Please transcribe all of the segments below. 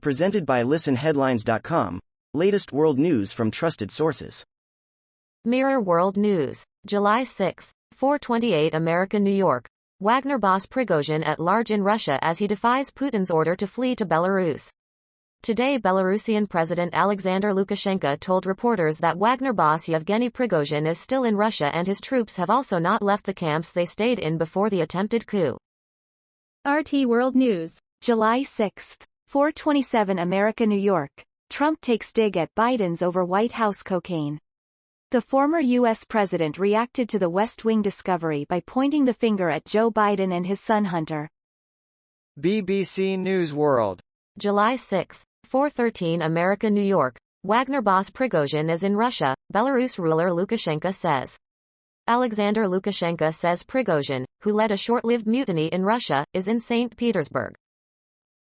Presented by listenheadlines.com. Latest world news from trusted sources. Mirror World News. July 6, 4:28 America, New York. Wagner boss Prigozhin at large in Russia as he defies Putin's order to flee to Belarus. Today, Belarusian President Alexander Lukashenko told reporters that Wagner boss Yevgeny Prigozhin is still in Russia and his troops have also not left the camps they stayed in before the attempted coup. RT World News. July 6, 4:27 America, New York. Trump takes dig at Biden's over White House cocaine. The former U.S. president reacted to the West Wing discovery by pointing the finger at Joe Biden and his son Hunter. BBC News World. July 6, 4:13 America, New York. Wagner boss Prigozhin is in Russia, Belarus ruler Lukashenko says. Alexander Lukashenko says Prigozhin, who led a short-lived mutiny in Russia, is in St. Petersburg.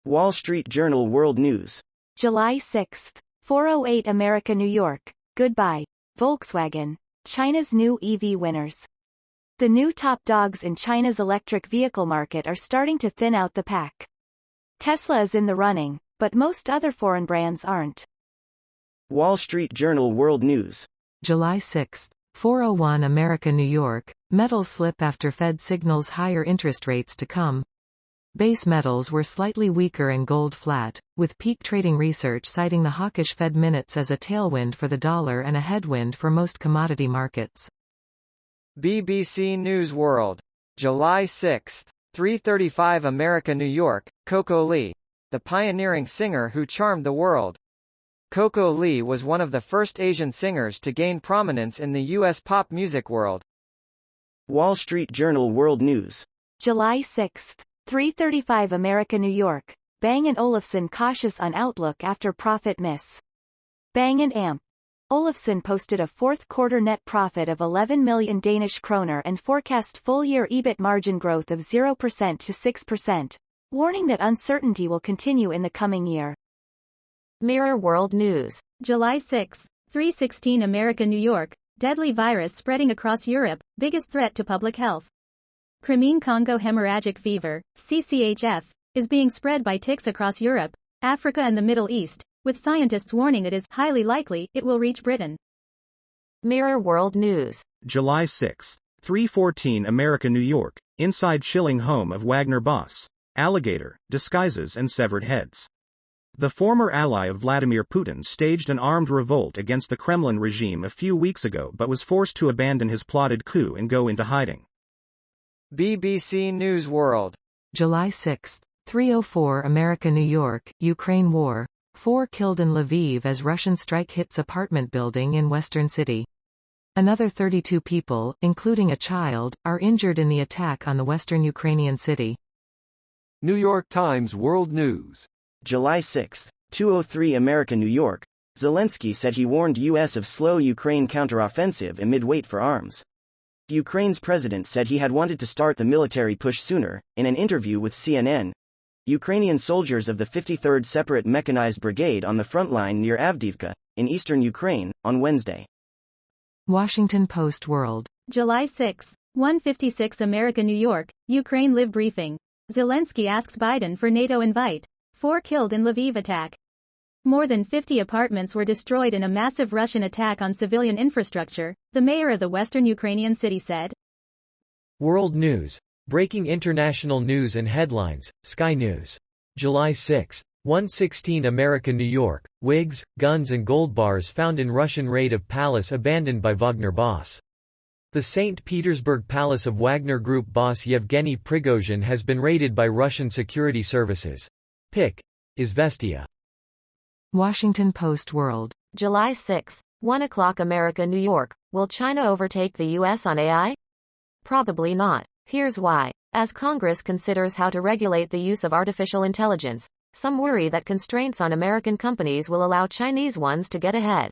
Wall Street Journal World News. July 6, 4:08 America, New York. Goodbye, Volkswagen, China's new EV winners. The new top dogs in China's electric vehicle market are starting to thin out the pack. Tesla is in the running, but most other foreign brands aren't. Wall Street Journal World News. July 6, 4:01 America, New York. Metals slip after Fed signals higher interest rates to come. Base metals were slightly weaker and gold flat, with peak trading research citing the hawkish Fed minutes as a tailwind for the dollar and a headwind for most commodity markets. BBC News World. July 6, 3:35 America, New York. Coco Lee, the pioneering singer who charmed the world. Coco Lee was one of the first Asian singers to gain prominence in the U.S. pop music world. Wall Street Journal World News. July 6, 3:35 America, New York. Bang & Olufsen cautious on outlook after profit miss. Bang & Amp. Olufsen posted a fourth-quarter net profit of 11 million Danish kroner and forecast full-year EBIT margin growth of 0% to 6%, warning that uncertainty will continue in the coming year. Mirror World News. July 6, 3:16 America, New York. Deadly virus spreading across Europe, biggest threat to public health. Crimean Congo hemorrhagic fever, CCHF, is being spread by ticks across Europe, Africa and the Middle East, with scientists warning it is highly likely it will reach Britain. Mirror World News. July 6, 3:14 America, New York. Inside chilling home of Wagner boss. Alligator, disguises and severed heads. The former ally of Vladimir Putin staged an armed revolt against the Kremlin regime a few weeks ago but was forced to abandon his plotted coup and go into hiding. BBC News World. July 6, 3:04 America, New York. Ukraine war. 4 killed in Lviv as Russian strike hits apartment building in western city. Another 32 people, including a child, are injured in the attack on the western Ukrainian city. New York Times World News. July 6, 2:03 America, New York. Zelensky said he warned U.S. of slow Ukraine counteroffensive amid wait for arms. Ukraine's president said he had wanted to start the military push sooner. In an interview with CNN, Ukrainian soldiers of the 53rd Separate Mechanized Brigade on the front line near Avdiivka, in eastern Ukraine, on Wednesday. Washington Post World. July 6, 1:56 America, New York. Ukraine Live briefing. Zelensky asks Biden for NATO invite. 4 killed in Lviv attack. More than 50 apartments were destroyed in a massive Russian attack on civilian infrastructure, the mayor of the western Ukrainian city said. World News. Breaking international news and headlines. Sky News. July 6, 1:16 America, New York. Wigs, guns and gold bars found in Russian raid of palace abandoned by Wagner boss. The St. Petersburg palace of Wagner Group boss Yevgeny Prigozhin has been raided by Russian security services. Pic. Izvestia. Washington Post World. July 6, 1 o'clock America, New York. Will China overtake the U.S. on AI? Probably not. Here's why. As Congress considers how to regulate the use of artificial intelligence, some worry that constraints on American companies will allow Chinese ones to get ahead.